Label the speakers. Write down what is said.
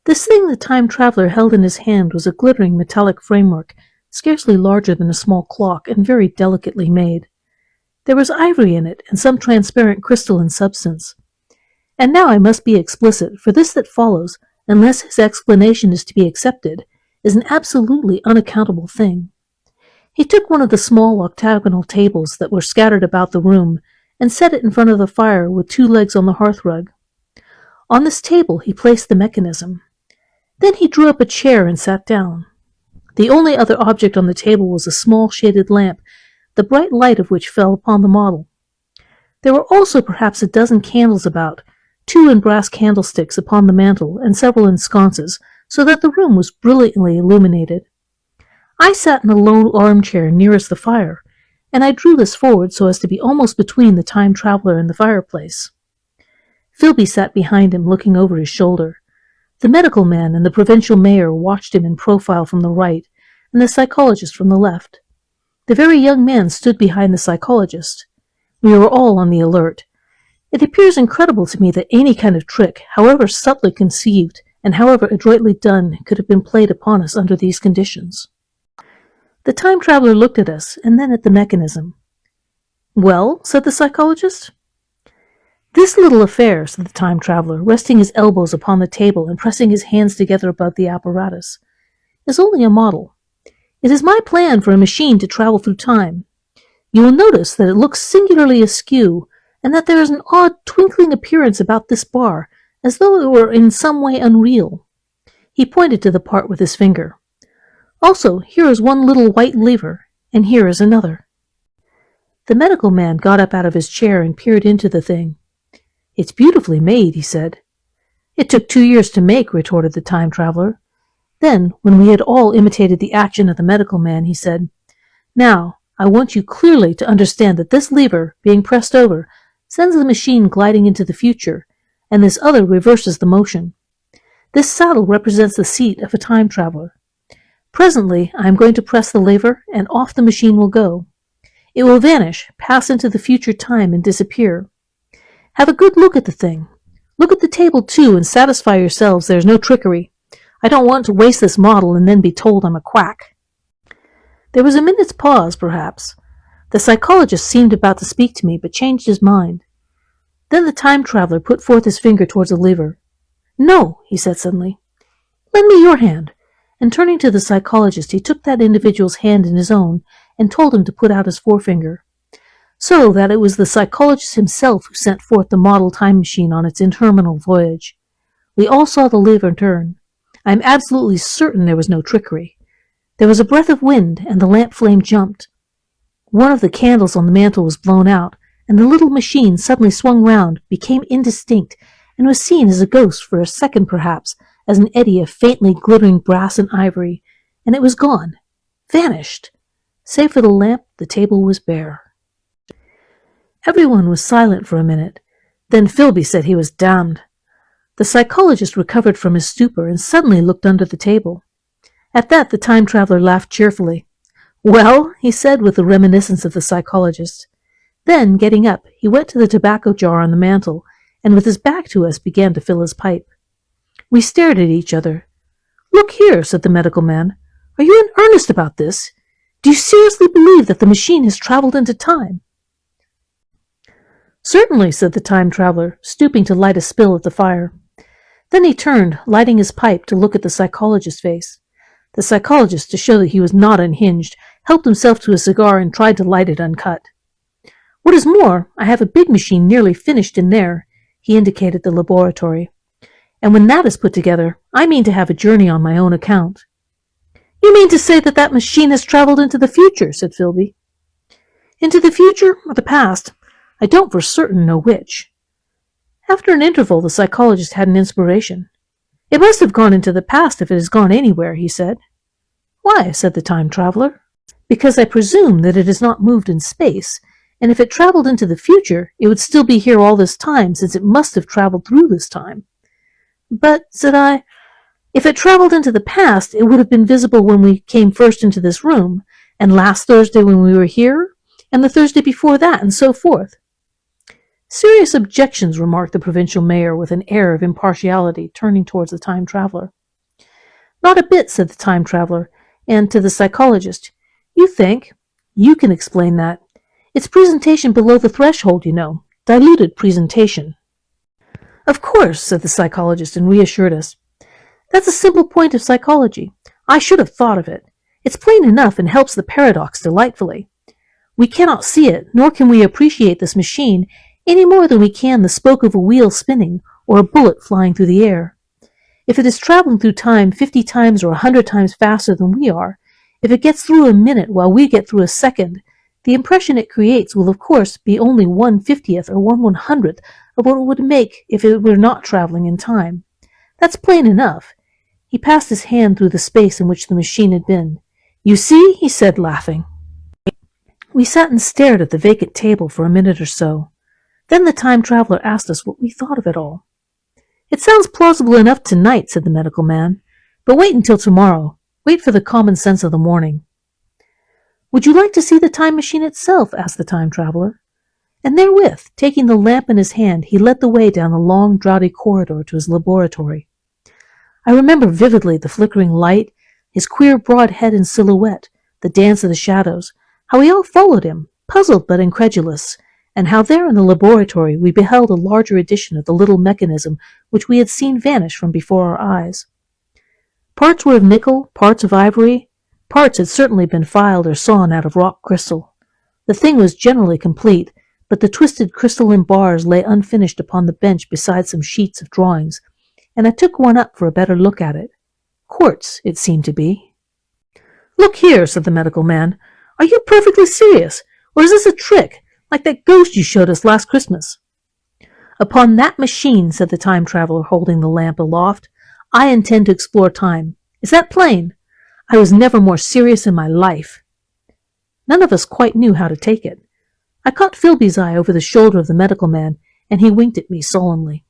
Speaker 1: This thing the time-traveler held in his hand was a glittering metallic framework, scarcely larger than a small clock and very delicately made. There was ivory in it and some transparent crystalline substance. And now I must be explicit, for this that follows, unless his explanation is to be accepted, is an absolutely unaccountable thing. He took one of the small octagonal tables that were scattered about the room and set it in front of the fire with two legs on the hearthrug. On this table he placed the mechanism. Then he drew up a chair and sat down. The only other object on the table was a small shaded lamp, the bright light of which fell upon the model. There were also perhaps a dozen candles about, two in brass candlesticks upon the mantel and several in sconces, so that the room was brilliantly illuminated. I sat in a low armchair nearest the fire, and I drew this forward so as to be almost between the time-traveler and the fireplace. Philby sat behind him, looking over his shoulder. The medical man and the provincial mayor watched him in profile from the right, and the psychologist from the left. The very young man stood behind the psychologist. We were all on the alert. It appears incredible to me that any kind of trick, however subtly conceived and however adroitly done, could have been played upon us under these conditions. The time-traveler looked at us, and then at the mechanism. "Well," said the psychologist. "This little affair," said the time-traveler, resting his elbows upon the table and pressing his hands together above the apparatus, "is only a model. It is my plan for a machine to travel through time. You will notice that it looks singularly askew, and that there is an odd twinkling appearance about this bar, as though it were in some way unreal." He pointed to the part with his finger. "Also, here is one little white lever, and here is another." The medical man got up out of his chair and peered into the thing. "It's beautifully made," he said. "It took 2 years to make," retorted the time-traveler. Then, when we had all imitated the action of the medical man, he said, "Now, I want you clearly to understand that this lever, being pressed over, sends the machine gliding into the future, and this other reverses the motion. This saddle represents the seat of a time-traveler. Presently, I am going to press the lever, and off the machine will go. It will vanish, pass into the future time, and disappear. Have a good look at the thing. Look at the table, too, and satisfy yourselves there is no trickery. I don't want to waste this model and then be told I'm a quack." There was a minute's pause, perhaps. The psychologist seemed about to speak to me, but changed his mind. Then the time-traveler put forth his finger towards the lever. "No," he said suddenly. "Lend me your hand." And turning to the psychologist, he took that individual's hand in his own and told him to put out his forefinger. So that it was the psychologist himself who sent forth the model time machine on its interminable voyage. We all saw the lever turn. I am absolutely certain there was no trickery. There was a breath of wind, and the lamp flame jumped. One of the candles on the mantel was blown out, and the little machine suddenly swung round, became indistinct, and was seen as a ghost for a second perhaps, as an eddy of faintly glittering brass and ivory, and it was gone, vanished. Save for the lamp, the table was bare. Everyone was silent for a minute. Then Philby said he was damned. The psychologist recovered from his stupor and suddenly looked under the table. At that the time-traveler laughed cheerfully. "Well," he said with a reminiscence of the psychologist. Then, getting up, he went to the tobacco jar on the mantel, and with his back to us began to fill his pipe. We stared at each other. "Look here," said the medical man. "Are you in earnest about this? Do you seriously believe that the machine has travelled into time?" "Certainly," said the time-traveler, stooping to light a spill at the fire. Then he turned, lighting his pipe, to look at the psychologist's face. The psychologist, to show that he was not unhinged, helped himself to a cigar and tried to light it uncut. "What is more, I have a big machine nearly finished in there," he indicated the laboratory. "And when that is put together, I mean to have a journey on my own account." "You mean to say that that machine has travelled into the future?" said Philby. "Into the future or the past? I don't for certain know which." After an interval, the psychologist had an inspiration. "It must have gone into the past if it has gone anywhere," he said. "Why?" said the time-traveler. "Because I presume that it has not moved in space, and if it travelled into the future, it would still be here all this time, since it must have travelled through this time." "But," said I, "if it travelled into the past, it would have been visible when we came first into this room, and last Thursday when we were here, and the Thursday before that, and so forth." Serious objections, remarked the provincial mayor with an air of impartiality, turning towards the time traveler. Not a bit, said the time traveler, and to the psychologist, you think? You can explain that. It's presentation below the threshold, you know. Diluted presentation. Of course, said the psychologist and reassured us. That's a simple point of psychology. I should have thought of it. It's plain enough and helps the paradox delightfully. We cannot see it, nor can we appreciate this machine any more than we can the spoke of a wheel spinning or a bullet flying through the air. If it is traveling through time 50 times or 100 times faster than we are, if it gets through a minute while we get through a second, the impression it creates will of course be only 1/50th or 1/100th of what it would make if it were not traveling in time. That's plain enough. He passed his hand through the space in which the machine had been. You see, he said, laughing. We sat and stared at the vacant table for a minute or so. Then the time traveler asked us what we thought of it all. It sounds plausible enough tonight, said the medical man, but wait until tomorrow. Wait for the common sense of the morning. Would you like to see the time machine itself? Asked the time traveler. And therewith, taking the lamp in his hand, he led the way down the long, draughty corridor to his laboratory. I remember vividly the flickering light, his queer broad head in silhouette, the dance of the shadows, how we all followed him, puzzled but incredulous, and how there in the laboratory we beheld a larger edition of the little mechanism which we had seen vanish from before our eyes. Parts were of nickel, parts of ivory, parts had certainly been filed or sawn out of rock crystal. The thing was generally complete, but the twisted crystalline bars lay unfinished upon the bench beside some sheets of drawings, and I took one up for a better look at it. Quartz, it seemed to be. Look here, said the medical man. Are you perfectly serious, or is this a trick, like that ghost you showed us last Christmas? Upon that machine, said the time traveler, holding the lamp aloft, I intend to explore time. Is that plain? I was never more serious in my life. None of us quite knew how to take it. I caught Philby's eye over the shoulder of the medical man, and he winked at me solemnly.